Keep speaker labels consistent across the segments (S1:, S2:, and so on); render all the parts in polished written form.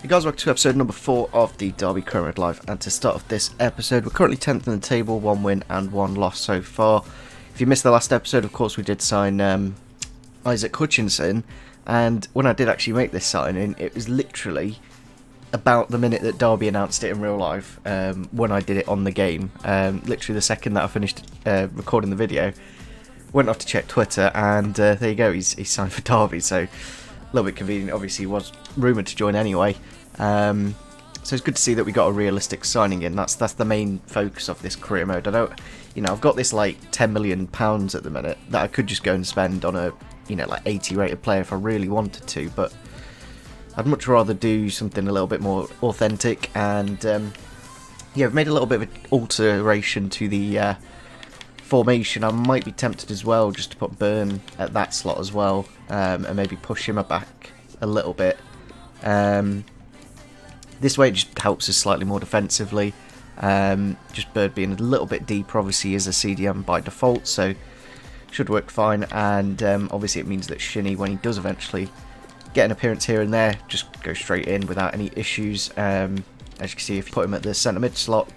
S1: Hey guys, welcome to episode number 4 of the Derby Career Mode Live, and to start off this episode, we're currently 10th in the table, 1 win and 1 loss so far. If you missed the last episode, of course we did sign Isaac Hutchinson, and when I did actually make this signing, it was literally about the minute that Derby announced it in real life, when I did it on the game. Literally the second that I finished recording the video, went off to check Twitter, and there you go, he's signed for Derby, so a little bit convenient. Obviously he was rumoured to join anyway, so it's good to see that we got a realistic signing in. That's the main focus of this career mode. I've got this like £10 million at the minute that I could just go and spend on a like 80 rated player if I really wanted to, but I'd much rather do something a little bit more authentic. And I've made a little bit of an alteration to the formation. I might be tempted as well just to put Burn at that slot as well, and maybe push him back a little bit. This way it just helps us slightly more defensively. Just Bird being a little bit deeper, obviously is a CDM by default, so should work fine. And obviously it means that Shinny, when he does eventually get an appearance here and there, just go straight in without any issues. As you can see, if you put him at the centre mid slot,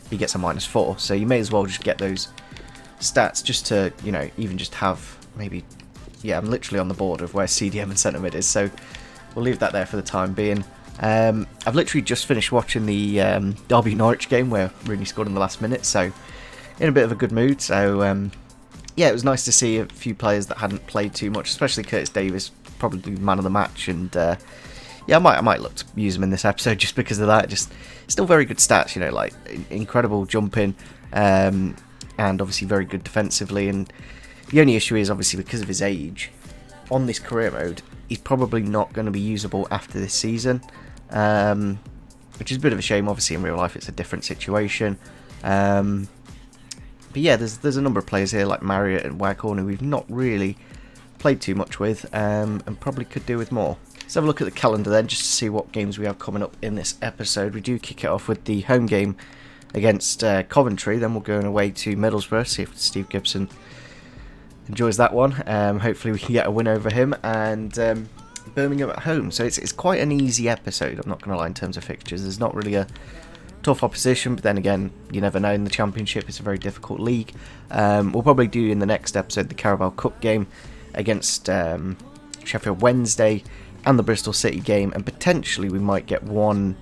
S1: he gets a -4, so you may as well just get those stats just to, even just have maybe, I'm literally on the border of where CDM and centre mid is, so we'll leave that there for the time being. I've literally just finished watching the Derby Norwich game where Rooney scored in the last minute, so in a bit of a good mood. So it was nice to see a few players that hadn't played too much, especially Curtis Davis, probably man of the match, and I might look to use him in this episode just because of that. Just still very good stats, like incredible jumping, and obviously very good defensively. And the only issue is obviously because of his age on this career mode, he's probably not going to be usable after this season, which is a bit of a shame. Obviously in real life it's a different situation, but yeah, there's a number of players here like Marriott and Waghorn who we've not really played too much with, and probably could do with more. Let's have a look at the calendar then, just to see what games we have coming up in this episode. We do kick it off with the home game against Coventry, then we'll go away to Middlesbrough, see if Steve Gibson enjoys that one. Hopefully we can get a win over him, and Birmingham at home. So it's quite an easy episode, I'm not going to lie, in terms of fixtures. There's not really a tough opposition, but then again, you never know. In the Championship, it's a very difficult league. We'll probably do in the next episode the Carabao Cup game against Sheffield Wednesday and the Bristol City game, and potentially we might get one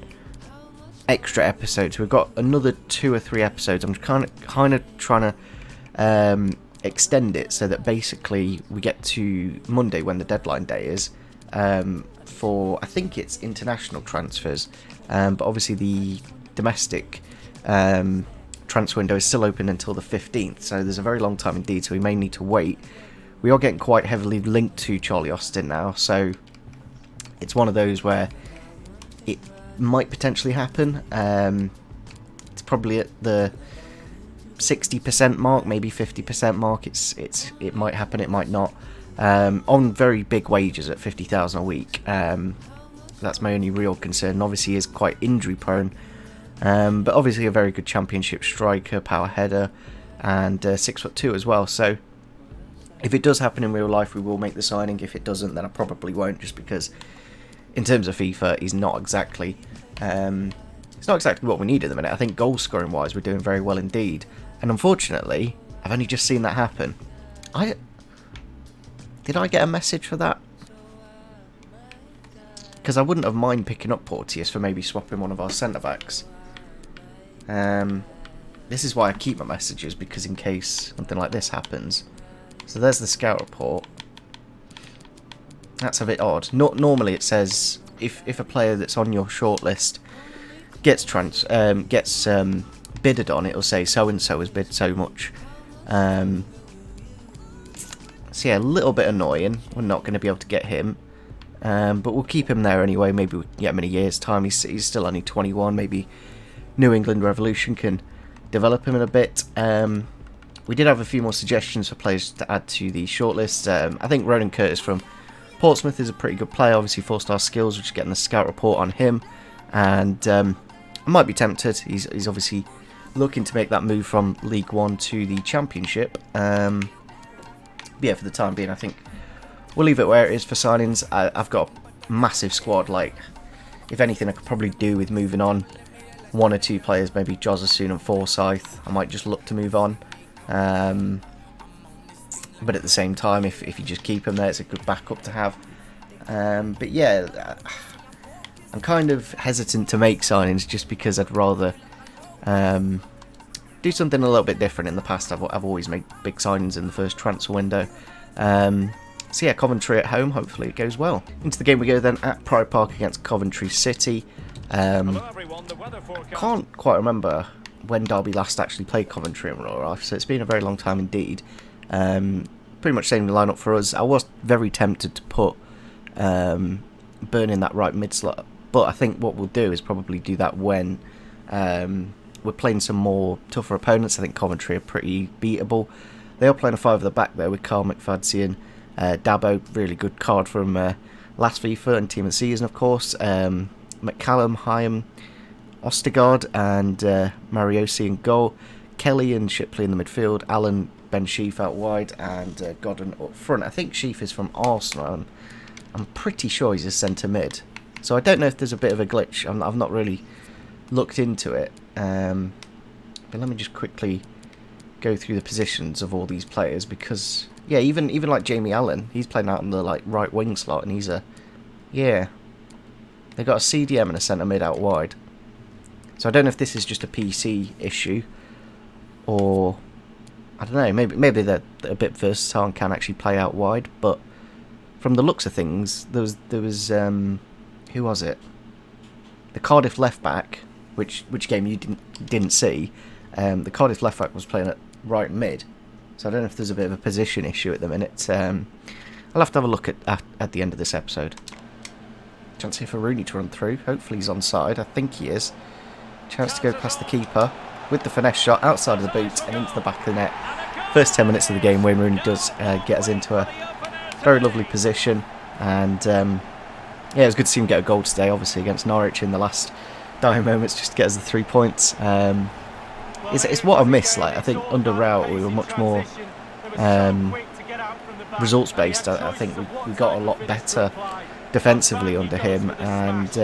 S1: extra episode. So we've got another 2 or 3 episodes. I'm kind of trying to extend it so that basically we get to Monday when the deadline day is, for I think it's international transfers, but obviously the domestic transfer window is still open until the 15th, so there's a very long time indeed, so we may need to wait. We are getting quite heavily linked to Charlie Austin now, so it's one of those where it might potentially happen. It's probably at the 60% mark, maybe 50% mark. It might happen, it might not. On very big wages at 50,000 a week. That's my only real concern. Obviously, he is quite injury prone, but obviously a very good Championship striker, power header, and 6'2" as well. So if it does happen in real life, we will make the signing. If it doesn't, then I probably won't, just because in terms of FIFA, he's not exactly what we need at the minute. I think goal scoring wise, we're doing very well indeed. And unfortunately, I've only just seen that happen. Did I get a message for that? Because I wouldn't have mind picking up Porteous for maybe swapping one of our centre-backs. This is why I keep my messages, because in case something like this happens. So there's the scout report. That's a bit odd. Normally it says if a player that's on your shortlist gets bidded on, it'll say so and so has bid so much. So yeah, a little bit annoying. We're not going to be able to get him, but we'll keep him there anyway. Maybe we can get him in a year's time. He's still only 21. Maybe New England Revolution can develop him in a bit. We did have a few more suggestions for players to add to the shortlist. I think Ronan Curtis from Portsmouth is a pretty good player. Obviously 4-star skills, which is getting the scout report on him, and I might be tempted. He's obviously looking to make that move from League One to the Championship. But yeah, for the time being, I think we'll leave it where it is for signings. I've got a massive squad. Like, if anything, I could probably do with moving on one or two players, maybe Jozasoon and Forsyth. I might just look to move on. But at the same time, if you just keep him there, it's a good backup to have. But yeah, I'm kind of hesitant to make signings just because I'd rather do something a little bit different. In the past, I've always made big signings in the first transfer window. So yeah, Coventry at home, hopefully it goes well. Into the game we go then at Pride Park against Coventry City. I can't quite remember when Derby last actually played Coventry in real life, so it's been a very long time indeed. Pretty much same lineup for us. I was very tempted to put Burn in that right mid slot, but I think what we'll do is probably do that when we're playing some more tougher opponents. I think Coventry are pretty beatable. They are playing a 5 at the back there with Carl McFadzean, Dabo, really good card from last FIFA and Team of the Season, of course. McCallum, Hyam, Ostergaard and Mariosi in goal. Kelly and Shipley in the midfield. Allen, Ben Sheaf out wide, and Godden up front. I think Sheaf is from Arsenal. I'm pretty sure he's a centre mid. So I don't know if there's a bit of a glitch. I've not really looked into it. But let me just quickly go through the positions of all these players, because yeah, even like Jamie Allen, he's playing out in the like right wing slot, and he's a they've got a CDM and a centre mid out wide. So I don't know if this is just a PC issue, or I don't know, maybe they're a bit versatile and can actually play out wide. But from the looks of things, there was who was it? The Cardiff left back, which game you didn't see. The Cardiff left back was playing at right mid, so I don't know if there's a bit of a position issue at the minute. I'll have to have a look at the end of this episode. Chance here for Rooney to run through. Hopefully he's onside. I think he is. Chance to go past the keeper with the finesse shot outside of the boot and into the back of the net. First 10 minutes of the game, Wayne Rooney does get us into a very lovely position, and yeah, it was good to see him get a goal today, obviously against Norwich in the last dying moments, just to get us the 3 points. It's what I miss. Like, I think under Rout we were much more results based. I think we got a lot better defensively under him, and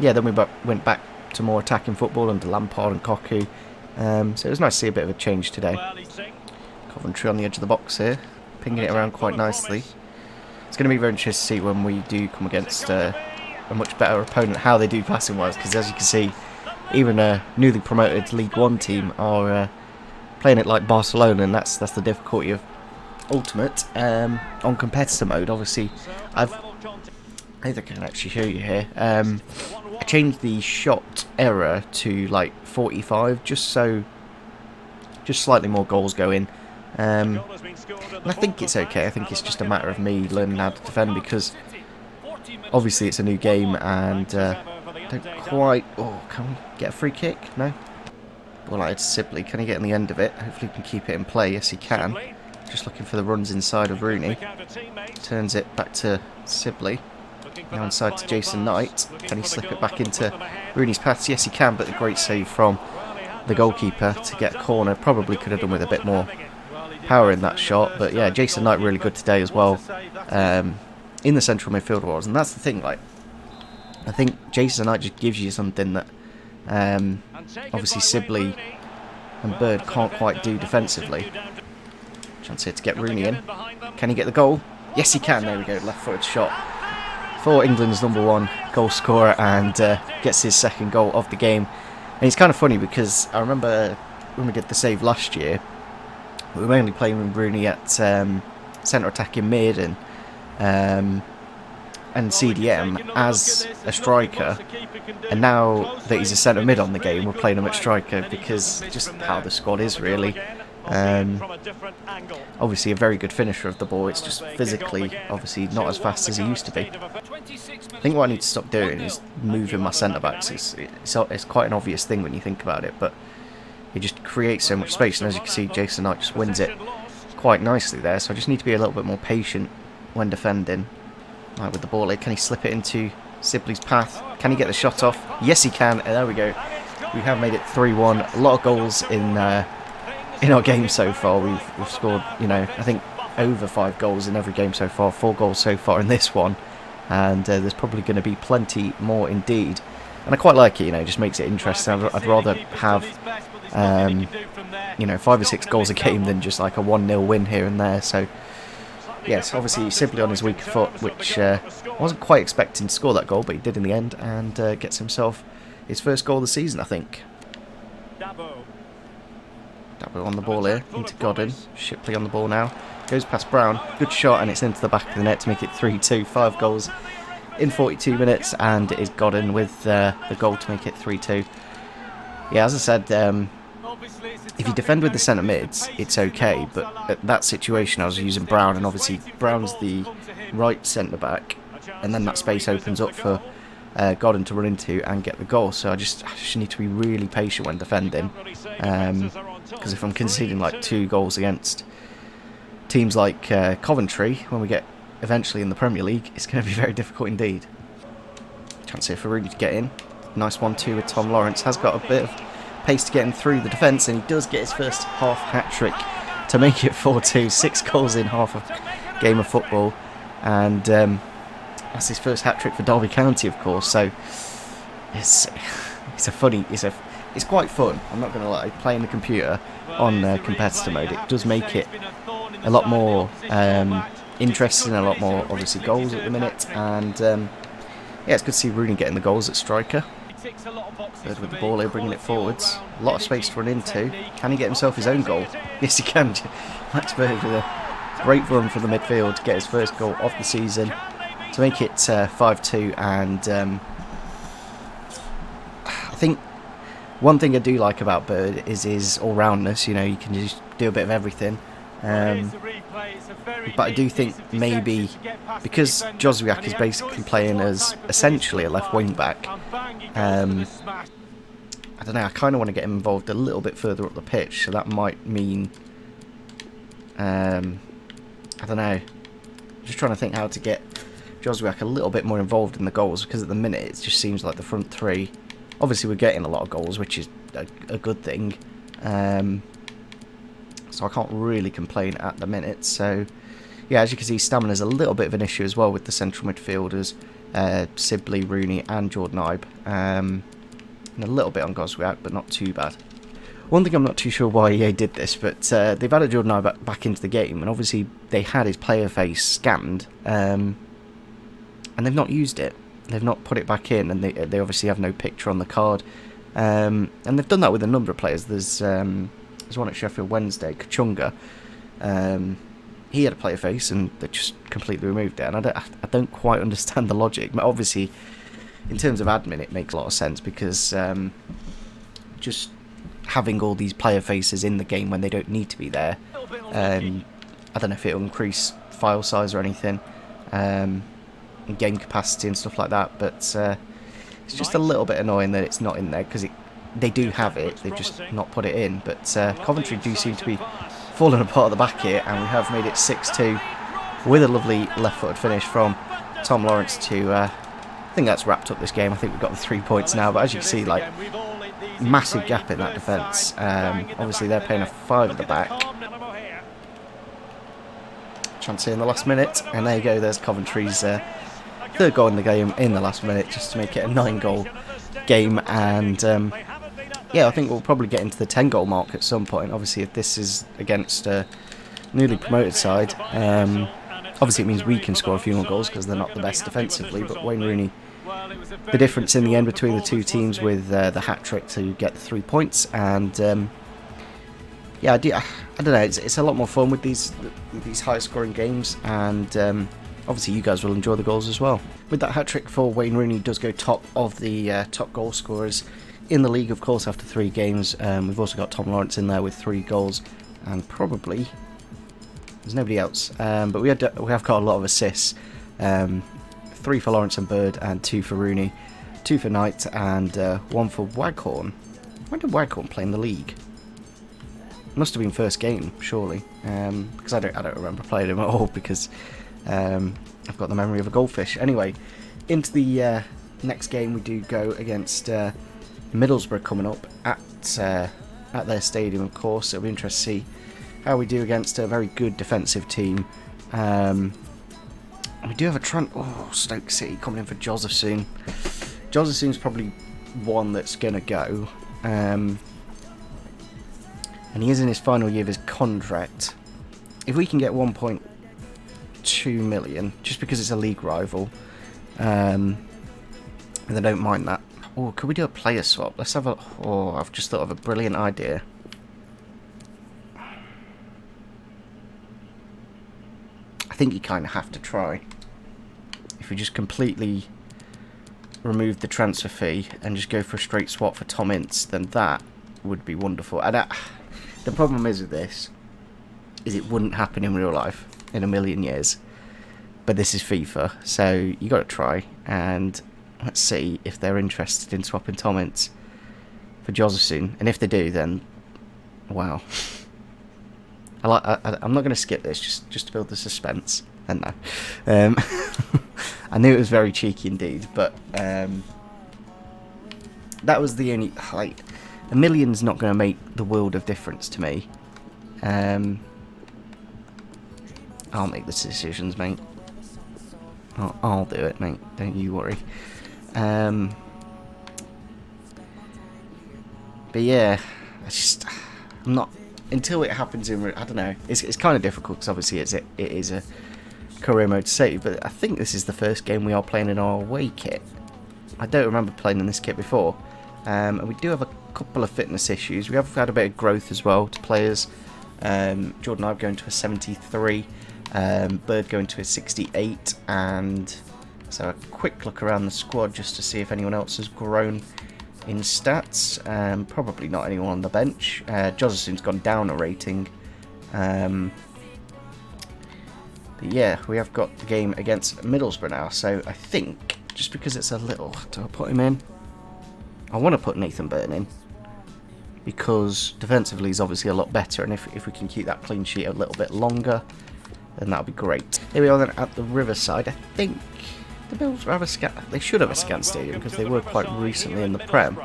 S1: yeah, then we went back to more attacking football under Lampard and Koku. So it was nice to see a bit of a change today. Coventry on the edge of the box here, pinging it around quite nicely. It's going to be very interesting to see when we do come against a much better opponent how they do passing wise, because as you can see, even a newly promoted League One team are playing it like Barcelona, and that's the difficulty of Ultimate. On competitor mode, obviously, I think I can actually show you here. I changed the shot error to like 45, just slightly more goals go in. And I think it's okay. I think it's just a matter of me learning how to defend, because obviously it's a new game, and don't quite... Oh, can we get a free kick? No? Well, it's Sibley. Can he get in the end of it? Hopefully he can keep it in play. Yes, he can. Just looking for the runs inside of Rooney. Turns it back to Sibley. Now inside to Jason Knight. Can he slip it back into Rooney's path? Yes, he can, but a great save from the goalkeeper to get a corner. Probably could have done with a bit more power in that shot. But yeah, Jason Knight really good today as well. In the central midfield was, and that's the thing, like, I think Jason Knight just gives you something that obviously Sibley and Bird can't quite do defensively. Chance here to get Rooney in. Can he get the goal? Yes, he can. There we go, left-footed shot for England's #1 goal scorer, and gets his second goal of the game. And it's kind of funny because I remember when we did the save last year, we were mainly playing with Rooney at centre attacking mid and CDM as a striker, and now that he's a centre mid on the game, we're playing him at striker because just how the squad is really. Obviously a very good finisher of the ball. It's just physically obviously not as fast as he used to be. I think what I need to stop doing is moving my centre backs. It's quite an obvious thing when you think about it, but it just creates so much space, and as you can see, Jason Knight just wins it quite nicely there. So I just need to be a little bit more patient when defending. Right, with the ball here, can he slip it into Sibley's path? Can he get the shot off? Yes, he can. And there we go. We have made it 3-1. A lot of goals in our game so far. We've scored, I think over 5 goals in every game so far. 4 goals so far in this one. and there's probably going to be plenty more indeed. And I quite like it, it just makes it interesting. I'd rather have, 5 or 6 goals a game than just like a 1-0 win here and there. So, yes, obviously simply on his weaker foot, which I wasn't quite expecting to score that goal, but he did in the end, and gets himself his first goal of the season, I think. Dabo on the ball here, into Godin. Shipley on the ball now. Goes past Brown. Good shot, and it's into the back of the net to make it 3-2. 5 goals in 42 minutes, and it is Godin with the goal to make it 3-2. Yeah, as I said, if you defend with the centre mids, it's okay, but at that situation I was using Brown, and obviously Brown's the right centre back, and then that space opens up for Godin to run into and get the goal. So I just need to be really patient when defending, because if I'm conceding like 2 goals against teams like Coventry, when we get eventually in the Premier League, it's going to be very difficult indeed. Chance here for Rooney to get in. Nice 1-2 with Tom Lawrence. Has got a bit of pace to get him through the defence, and he does get his first half hat-trick to make it 4-2. 6 goals in half a game of football, and that's his first hat-trick for Derby County, of course. So it's quite fun. I'm not going to lie. Playing the computer on competitor mode, it does make it a lot more interesting, a lot more obviously goals at the minute, and yeah, it's good to see Rooney getting the goals at striker. Third with the ball here, bringing it forwards. A lot of space to run into. Can he get himself his own goal? Yes, he can. Max Bird with a great run from the midfield to get his first goal of the season to make it 5-2. And I think one thing I do like about Bird is his all-roundness. You can just do a bit of everything. But I do think maybe because Joswiak is basically playing as essentially a left wing back, I don't know, I kind of want to get him involved a little bit further up the pitch, so that might mean, I don't know, just trying to think how to get Joswiak a little bit more involved in the goals, because at the minute it just seems like the front three, obviously we're getting a lot of goals, which is a good thing, so I can't really complain at the minute. So yeah, as you can see, stamina's a little bit of an issue as well with the central midfielders, Sibley, Rooney and Jordan Ibe, and a little bit on Goswiak, but not too bad. One thing I'm not too sure why EA did this, but they've added Jordan Ibe back into the game, and obviously they had his player face scanned, and they've not used it. They've not put it back in, and they obviously have no picture on the card, and they've done that with a number of players. There's one at Sheffield Wednesday, Kachunga. He had a player face, and they just completely removed it. And I don't quite understand the logic. But obviously, in terms of admin, it makes a lot of sense, because just having all these player faces in the game when they don't need to be there, I don't know if it'll increase file size or anything, game capacity and stuff like that. But it's just a little bit annoying that it's not in there, because they do have it, they've just not put it in. But Coventry do seem to be falling apart at the back here, and we have made it 6-2 with a lovely left-footed finish from Tom Lawrence to, I think that's wrapped up this game. I think we've got the 3 points now, but as you can see, like, massive gap in that defence. Obviously they're playing a 5 at the back. Chance here in the last minute, and there you go, there's Coventry's third goal in the game in the last minute, just to make it a 9-goal game. And yeah, I think we'll probably get into the 10-goal mark at some point. Obviously, if this is against a newly promoted side, obviously it means we can score a few more goals, because they're not the best defensively. But Wayne Rooney, the difference in the end between the two teams with the hat-trick to get the 3 points. And yeah, I don't know, it's a lot more fun with these high-scoring games, and obviously you guys will enjoy the goals as well. With that hat-trick for Wayne Rooney, does go top of the top goal scorers in the league, of course, after 3 games. We've also got Tom Lawrence in there with 3 goals, and probably there's nobody else. But we have got a lot of assists. 3 for Lawrence and Bird, and 2 for Rooney, 2 for Knight, and 1 for Waghorn. When did Waghorn play in the league? Must have been first game, surely, because I don't remember playing him at all, because I've got the memory of a goldfish. Anyway, into the next game we do go against Middlesbrough coming up at their stadium, of course. It'll be interesting to see how we do against a very good defensive team. We do have a Stoke City coming in for Josephson. Josephson's probably one that's going to go. And he is in his final year of his contract. If we can get 1.2 million, just because it's a league rival, and they don't mind that. Oh, could we do a player swap? Let's have a... Oh, I've just thought of a brilliant idea. I think you kind of have to try. If we just completely remove the transfer fee and just go for a straight swap for Tom Ince, then that would be wonderful. And the problem is with this, is it wouldn't happen in real life in a million years. But this is FIFA, so you got to try. And let's see if they're interested in swapping Tom Ince for Josephson. And if they do, then wow. I'm not going to skip this just to build the suspense. And no, I knew it was very cheeky indeed, but that was the only, like, a million's not going to make the world of difference to me. I'll make the decisions, mate. I'll do it, mate. Don't you worry. But yeah, I'm not. Until it happens in, I don't know. It's kind of difficult because obviously it is a career mode save. But I think this is the first game we are playing in our away kit. I don't remember playing in this kit before. And we do have a couple of fitness issues. We have had a bit of growth as well to players. Jordan Ibe going to a 73. Bird going to a 68. And so a quick look around the squad just to see if anyone else has grown in stats. Probably not anyone on the bench. Josephson's gone down a rating. But yeah, we have got the game against Middlesbrough now. So I think, just because it's a little... Do I put him in? I want to put Nathan Burton in. Because defensively he's obviously a lot better. And if we can keep that clean sheet a little bit longer, then that'll be great. Here we are then at the Riverside. I think... the Bills have a scan. They should have a scan stadium because they were quite recently in the Prem,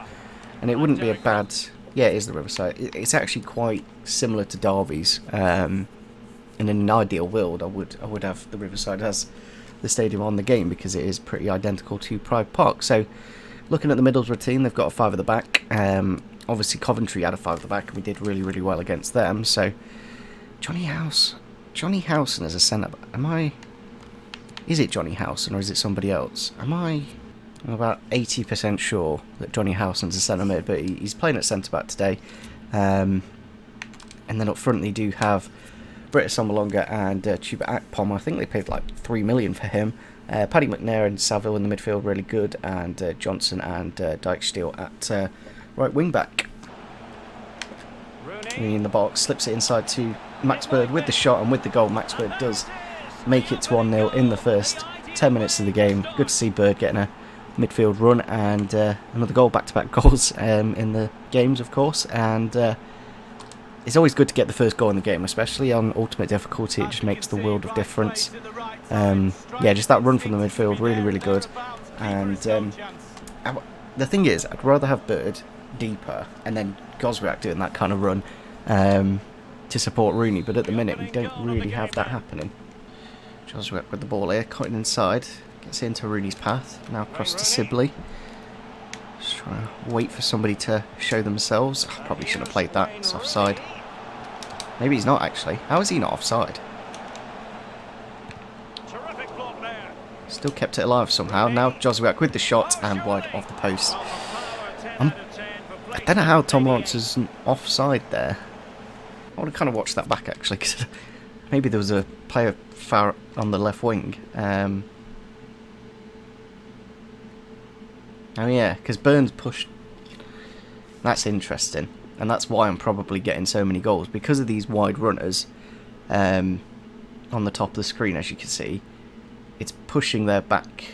S1: and it wouldn't be a bad. Yeah, it is the Riverside. It's actually quite similar to Derby's. In an ideal world, I would have the Riverside as the stadium on the game because it is pretty identical to Pride Park. So, looking at the Middlesbrough team, they've got a 5 at the back. Obviously, Coventry had a 5 at the back, and we did really, really well against them. So, Johnny Howson as a centre. Is it Johnny Howson or is it somebody else? I'm about 80% sure that Johnny Howson's a centre mid, but he's playing at centre back today. And then up front they do have Britta Sommalonga and Chuba Akpom. I think they paid like 3 million for him. Paddy McNair and Saville in the midfield, really good, and Johnson and Dyke Steele at right wing back. In the box, slips it inside to Max Bird with the shot, and with the goal, Max Bird does make it to 1-0 in the first 10 minutes of the game. Good to see Bird getting a midfield run and another goal, back-to-back goals in the games, of course. And it's always good to get the first goal in the game, especially on ultimate difficulty. It just makes the world of difference. Yeah, just that run from the midfield, really, really good. And the thing is, I'd rather have Bird deeper and then Goswiak doing that kind of run to support Rooney. But at the minute, we don't really have that happening. Joswiak with the ball here, cutting inside, gets into Rooney's path, now across to Sibley. Just trying to wait for somebody to show themselves. I probably shouldn't have played that, it's offside. Maybe he's not actually. How is he not offside? Still kept it alive somehow. Now Joswiak with the shot and wide off the post. I don't know how Tom Lawrence is offside there. I want to kind of watch that back actually, because maybe there was a player far on the left wing. Oh yeah, because Burns pushed. That's interesting, and that's why I'm probably getting so many goals, because of these wide runners on the top of the screen. As you can see, it's pushing their back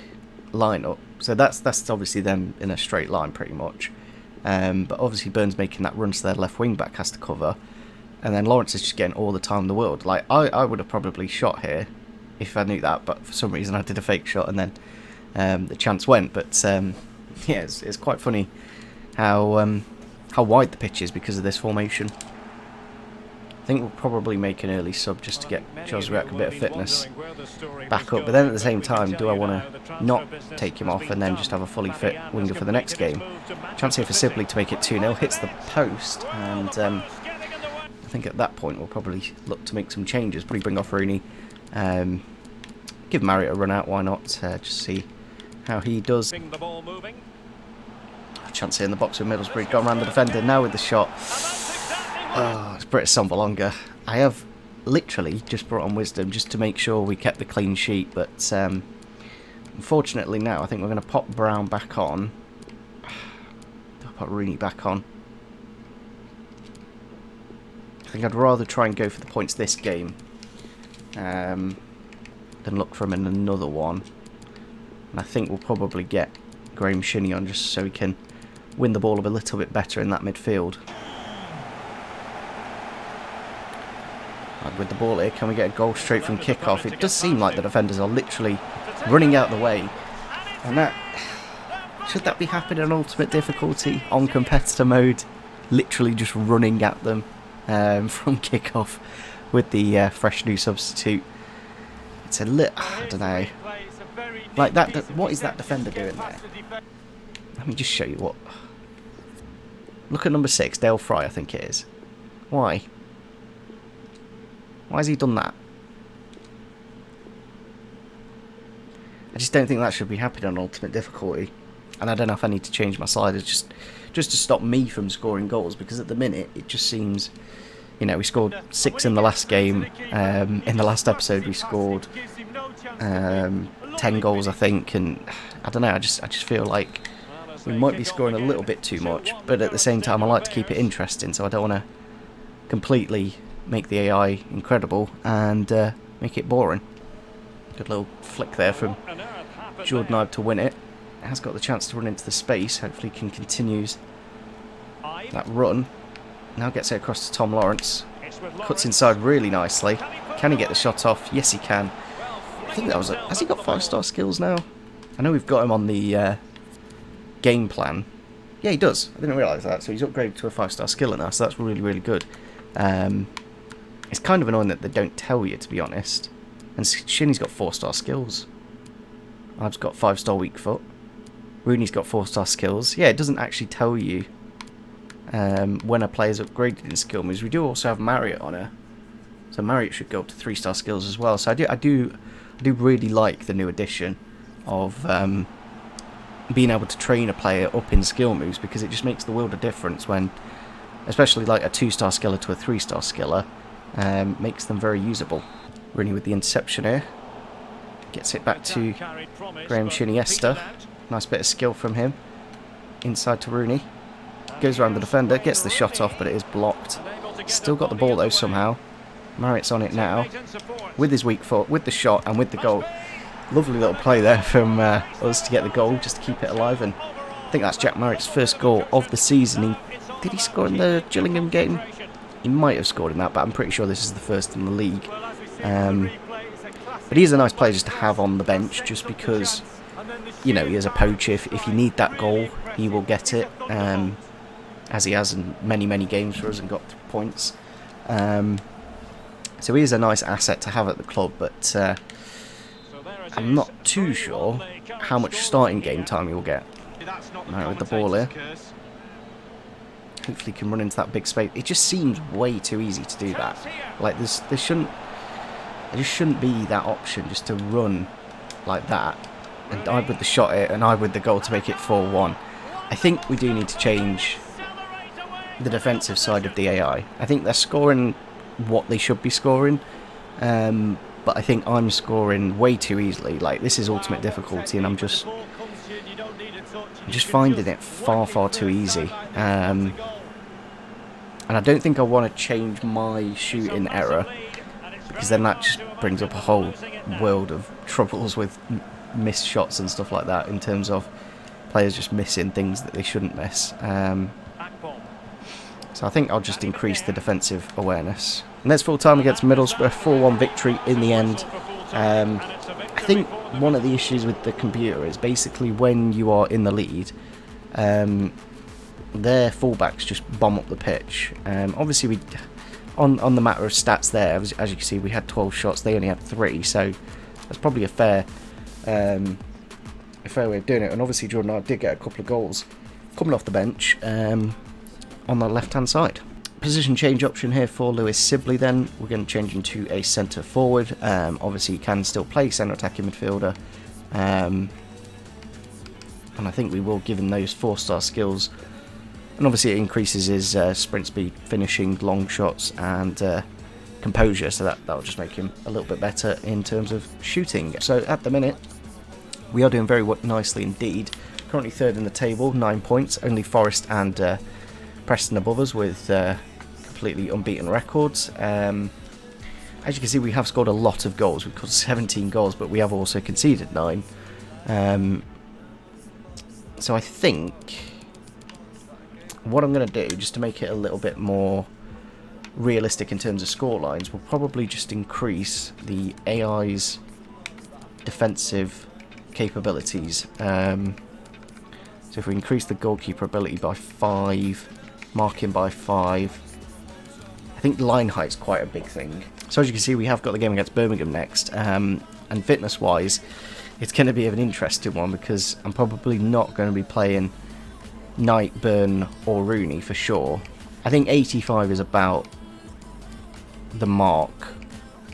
S1: line up, so that's obviously them in a straight line pretty much. But obviously Burns making that run, so their left wing back has to cover. And then Lawrence is just getting all the time in the world. Like, I would have probably shot here if I knew that, but for some reason I did a fake shot and then the chance went. But yeah, it's quite funny how wide the pitch is because of this formation. I think we'll probably make an early sub just to get Joswiak a bit of fitness back up. But then at the same time, do I want to not take him off and then just have a fully fit winger for the next game? Chance here for Sibley to make it 2-0. Hits the post, and I think at that point we'll probably look to make some changes. Probably bring off Rooney. Give Marriott a run out, why not? Just see how he does. Chance here in the box with Middlesbrough. Gone around the defender now with the shot. Oh, it's Britta Sombolonga. I have literally just brought on Wisdom just to make sure we kept the clean sheet, but unfortunately now I think we're going to pop Brown back on. I'll put Rooney back on. I think I'd rather try and go for the points this game than look for him in another one. And I think we'll probably get Graham Shinnie on just so he can win the ball a little bit better in that midfield. With the ball here, can we get a goal straight from kickoff? It does seem like the defenders are literally running out the way, and that should that be happening on ultimate difficulty on competitor mode, literally just running at them from kickoff with the fresh new substitute. It's a lit, I don't know, like that. What is that defender doing there? Let me just show you what. Look at number 6, Dale Fry, I think it is. Why? Why has he done that? I just don't think that should be happening on ultimate difficulty. And I don't know if I need to change my sliders just to stop me from scoring goals, because at the minute it just seems, you know, we scored 6 in the last game. In the last episode we scored 10 goals, I think, and I don't know, I just feel like we might be scoring a little bit too much, but at the same time I like to keep it interesting, so I don't want to completely make the AI incredible and make it boring. Good little flick there from Jordan Ibe to win it. Has got the chance to run into the space. Hopefully he can continue that run. Now gets it across to Tom Lawrence. Cuts inside really nicely. Can he get the shot off? Yes, he can. I think that was it. Has he got 5-star skills now? I know we've got him on the game plan. Yeah, he does. I didn't realise that. So he's upgraded to a 5-star skiller now. So that's really, really good. It's kind of annoying that they don't tell you, to be honest. And Shinnie's got 4-star skills. I've got 5-star weak foot. Rooney's got 4-star skills. Yeah, it doesn't actually tell you when a player's upgraded in skill moves. We do also have Marriott on her, so Marriott should go up to 3-star skills as well. So I do really like the new addition of being able to train a player up in skill moves, because it just makes the world of difference when, especially like a 2-star skiller to a 3-star skiller, makes them very usable. Rooney with the interception here. Gets it back to Graham Shinnie-Ester. Nice bit of skill from him. Inside to Rooney. Goes around the defender, gets the shot off, but it is blocked. Still got the ball though somehow. Marriott's on it now. With his weak foot, with the shot and with the goal. Lovely little play there from us to get the goal, just to keep it alive. And I think that's Jack Marriott's first goal of the season. Did he score in the Gillingham game? He might have scored in that, but I'm pretty sure this is the first in the league. But he's a nice player just to have on the bench, just because, you know, he is a poach. If you need that goal, he will get it, as he has in many, many games for us and got points. So he is a nice asset to have at the club, but I'm not too sure how much starting game time he will get. Right, with the ball here. Hopefully he can run into that big space. It just seems way too easy to do that. Like, there just shouldn't be that option just to run like that. And Ibe with the shot here, and Ibe with the goal to make it 4-1. I think we do need to change the defensive side of the AI. I think they're scoring what they should be scoring, but I think I'm scoring way too easily. Like, this is ultimate difficulty, and I'm just finding it far, far too easy. And I don't think I want to change my shooting error, because then that just brings up a whole world of troubles with missed shots and stuff like that, in terms of players just missing things that they shouldn't miss. So I think I'll just increase the defensive awareness. And that's full time against Middlesbrough, 4-1 victory in the end. I think one of the issues with the computer is basically when you are in the lead, their fullbacks just bomb up the pitch. Obviously we on the matter of stats there, as you can see, we had 12 shots, they only had 3, so that's probably a fair way of doing it. And obviously Jordan did get a couple of goals coming off the bench on the left-hand side. Position change option here for Lewis Sibley then. We're going to change him to a centre forward. Obviously he can still play centre attacking midfielder. And I think we will give him those 4-star skills. And obviously it increases his sprint speed, finishing, long shots and composure. So that'll just make him a little bit better in terms of shooting. So at the minute, we are doing very nicely indeed. Currently third in the table, 9 points. Only Forest and Preston above us with completely unbeaten records. As you can see, we have scored a lot of goals. We've got 17 goals, but we have also conceded 9. So I think what I'm going to do, just to make it a little bit more realistic in terms of score lines, we'll probably just increase the AI's defensive capabilities. So if we increase the goalkeeper ability by 5, marking by 5, I think line height's quite a big thing. So as you can see, we have got the game against Birmingham next, and fitness wise it's going to be an interesting one, because I'm probably not going to be playing Knight, Burn or Rooney for sure. I think 85 is about the mark.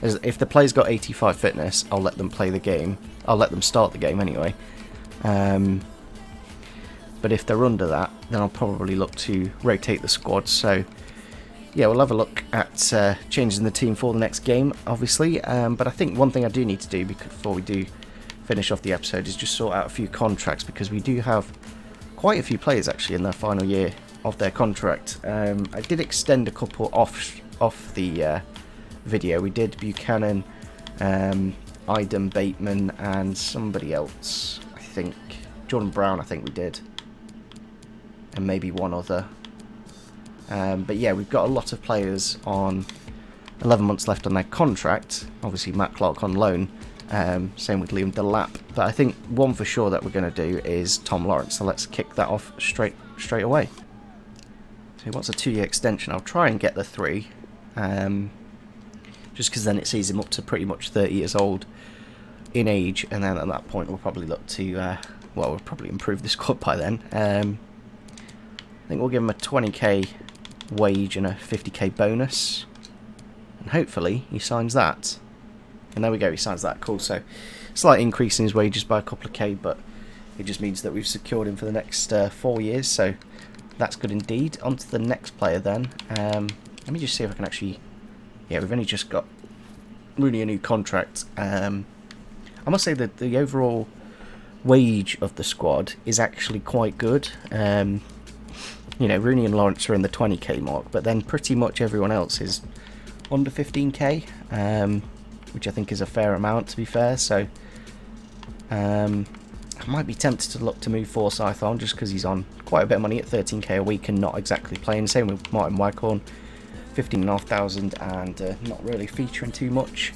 S1: If the player's got 85 fitness, I'll let them play the game. I'll let them start the game anyway. But if they're under that, then I'll probably look to rotate the squad. So yeah, we'll have a look at changing the team for the next game, obviously. But I think one thing I do need to do before we do finish off the episode is just sort out a few contracts, because we do have quite a few players actually in their final year of their contract. I did extend a couple off the video. We did Buchanan, Idem, Bateman and somebody else, I think Jordan Brown, I think we did, and maybe one other. But yeah, we've got a lot of players on 11 months left on their contract. Obviously Matt Clark on loan, same with Liam Delap. But I think one for sure that we're going to do is Tom Lawrence, so let's kick that off straight away. So he wants a 2-year extension. I'll try and get the 3, just because then it sees him up to pretty much 30 years old in age, and then at that point we'll probably look to, well, we'll probably improve the squad by then. I think we'll give him a 20k wage and a 50k bonus, and hopefully he signs that. And there we go, he signs that. Cool. So slight increase in his wages by a couple of k, but it just means that we've secured him for the next 4 years, so that's good indeed. On to the next player then. Let me just see if I can actually... Yeah, we've only just got Rooney a new contract. I must say that the overall wage of the squad is actually quite good. You know, Rooney and Lawrence are in the 20k mark, but then pretty much everyone else is under 15k, which I think is a fair amount, to be fair. So I might be tempted to look to move Forsyth on, just because he's on quite a bit of money at 13k a week and not exactly playing. Same with Martin Waghorn, 15,500 and not really featuring too much.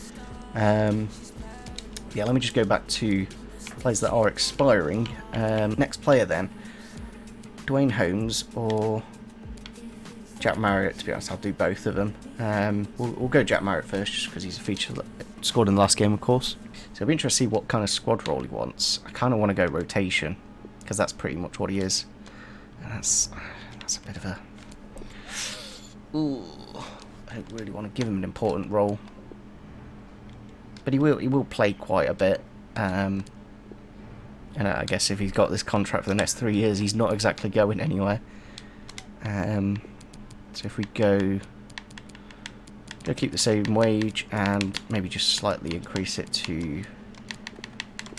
S1: Yeah, let me just go back to players that are expiring. Next player then, Dwayne Holmes or Jack Marriott. To be honest, I'll do both of them. We'll go Jack Marriott first, just because he's a feature that scored in the last game, of course. So it'll be interesting to see what kind of squad role he wants. I kind of want to go rotation, because that's pretty much what he is. And that's a bit of a... Ooh, I don't really want to give him an important role, but he will play quite a bit. And I guess if he's got this contract for the next 3 years, he's not exactly going anywhere. So if we go keep the same wage and maybe just slightly increase it to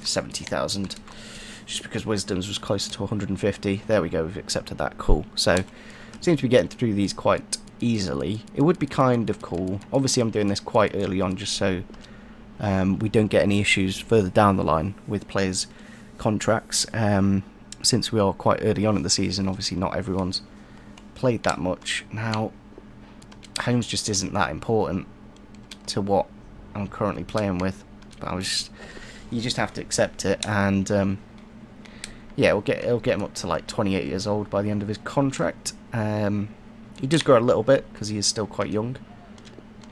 S1: 70,000, just because Wisdom's was closer to 150. There we go, we've accepted that. Cool. So seems to be getting through these quite easily. It would be kind of cool. Obviously I'm doing this quite early on, just so we don't get any issues further down the line with players' contracts, since we are quite early on in the season. Obviously not everyone's played that much. Now Holmes just isn't that important to what I'm currently playing with, but you just have to accept it. And yeah, it'll get him up to like 28 years old by the end of his contract. He does grow a little bit because he is still quite young,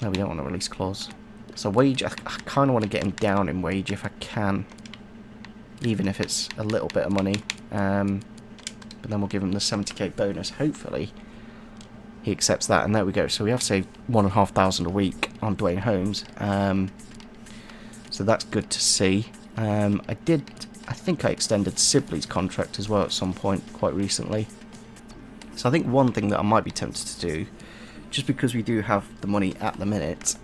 S1: No, we don't want a release clause. So wage, I kind of want to get him down in wage if I can. Even if it's a little bit of money. But then we'll give him the 70k bonus. Hopefully he accepts that. And there we go. So we have saved £1,500 a week on Dwayne Holmes. So that's good to see. I think I extended Sibley's contract as well at some point quite recently. So I think one thing that I might be tempted to do, just because we do have the money at the minute,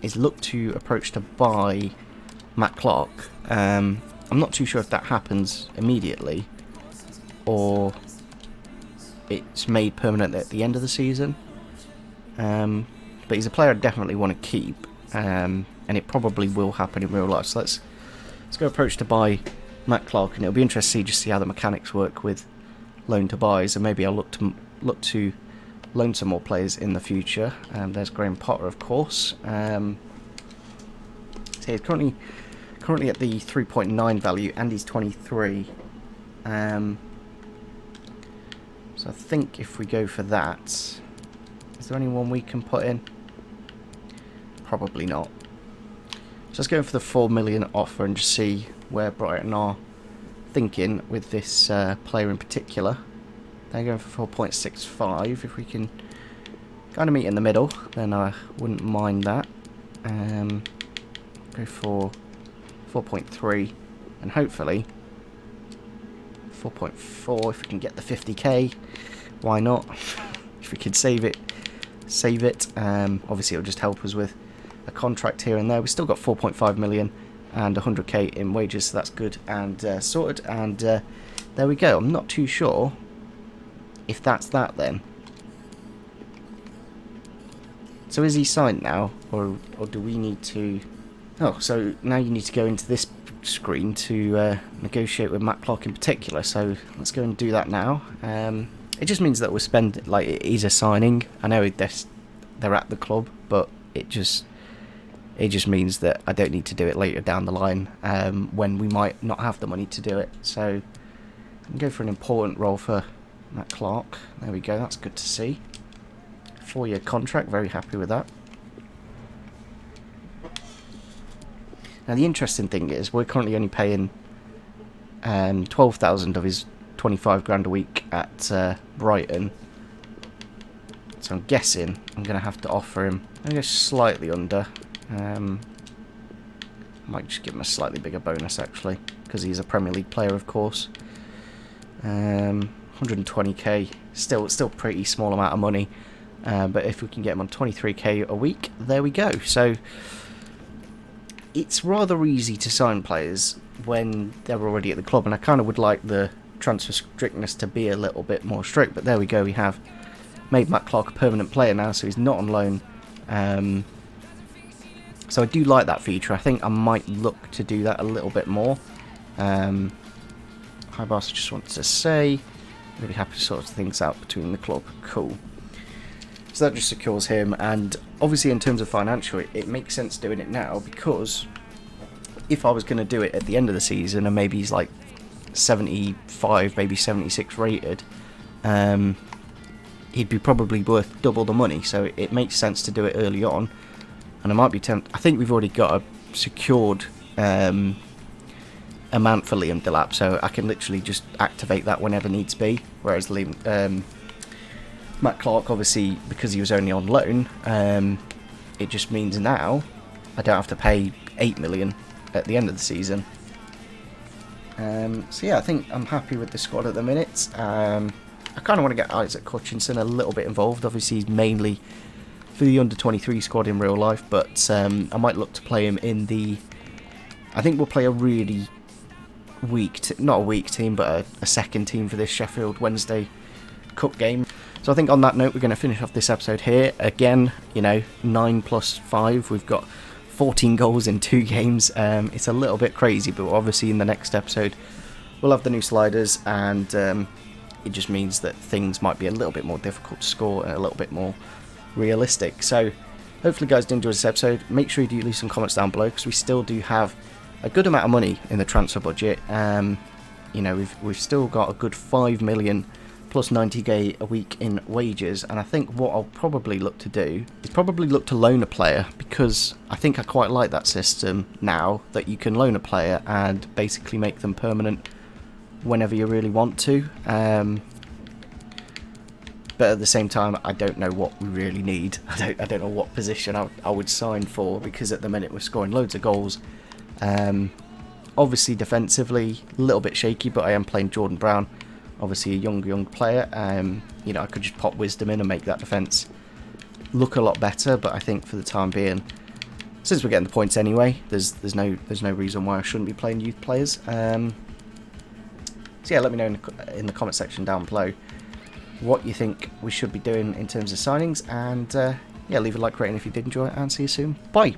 S1: is look to approach to buy Matt Clark. I'm not too sure if that happens immediately or it's made permanent at the end of the season. But he's a player I definitely want to keep, and it probably will happen in real life. So let's go approach to buy Matt Clark, and it'll be interesting to see how the mechanics work with loan to buys, and maybe I'll look to loan some more players in the future. There's Graham Potter, of course. So he's currently at the 3.9 value, and he's 23. So I think if we go for that, is there anyone we can put in? Probably not. So let's go for the 4 million offer and just see where Brighton are thinking with this player in particular. They're going for 4.65. If we can kind of meet in the middle, then I wouldn't mind that. Go for 4.3 and hopefully 4.4 if we can get the 50k. Why not? If we could save it. Obviously it'll just help us with a contract here and there. We've still got 4.5 million and 100k in wages, so that's good and sorted. And there we go. I'm not too sure if that's that then. So is he signed now, or do we need to... Oh, so now you need to go into this screen to negotiate with Matt Clark in particular, so let's go and do that now. It just means that we're spending, like, it is a signing. I know they're at the club, but it just means that I don't need to do it later down the line when we might not have the money to do it. So I can go for an important role for Matt Clark. There we go, that's good to see. 4-year contract, very happy with that. Now the interesting thing is we're currently only paying 12,000 of his 25 grand a week at Brighton. So I'm guessing I'm going to have to offer him, I'm going to go slightly under. Might just give him a slightly bigger bonus actually, because he's a Premier League player, of course. 120k, still pretty small amount of money, but if we can get him on 23k a week, there we go. So it's rather easy to sign players when they're already at the club, and I kind of would like the transfer strictness to be a little bit more strict, but there we go. We have made Matt Clark a permanent player now, so he's not on loan. So I do like that feature. I think I might look to do that a little bit more. Hi boss, just wanted to say, really happy to sort things out between the club. Cool. So that just secures him, and obviously in terms of financial, it makes sense doing it now, because if I was going to do it at the end of the season and maybe he's like 75, maybe 76 rated, he'd be probably worth double the money. So it makes sense to do it early on, and I might be tempted. I think we've already got a secured amount for Liam Delap, so I can literally just activate that whenever needs be, whereas Matt Clark, obviously, because he was only on loan, it just means now I don't have to pay 8 million at the end of the season. So yeah, I think I'm happy with the squad at the minute. I kind of want to get Isaac Hutchinson a little bit involved. Obviously, he's mainly for the under-23 squad in real life, but I might look to play him in the... I think we'll play a really weak... not a weak team, but a second team for this Sheffield Wednesday Cup game. So I think on that note, we're going to finish off this episode here. Again, 9 plus 5. We've got 14 goals in 2 games. It's a little bit crazy, but obviously in the next episode, we'll have the new sliders, and it just means that things might be a little bit more difficult to score and a little bit more realistic. So hopefully guys did enjoy this episode. Make sure you do leave some comments down below, because we still do have a good amount of money in the transfer budget. We've still got a good 5 million plus 90k a week in wages, and I think what I'll probably look to do is probably look to loan a player, because I think I quite like that system now, that you can loan a player and basically make them permanent whenever you really want to. But at the same time, I don't know what we really need. I don't know what position I would sign for, because at the minute we're scoring loads of goals. Obviously defensively, a little bit shaky, but I am playing Jordan Brown, obviously a young player. You know, I could just pop Wisdom in and make that defence look a lot better. But I think for the time being, since we're getting the points anyway, there's no reason why I shouldn't be playing youth players. So yeah, let me know in the comment section down below what you think we should be doing in terms of signings, and yeah, leave a like rating if you did enjoy it, and see you soon. Bye.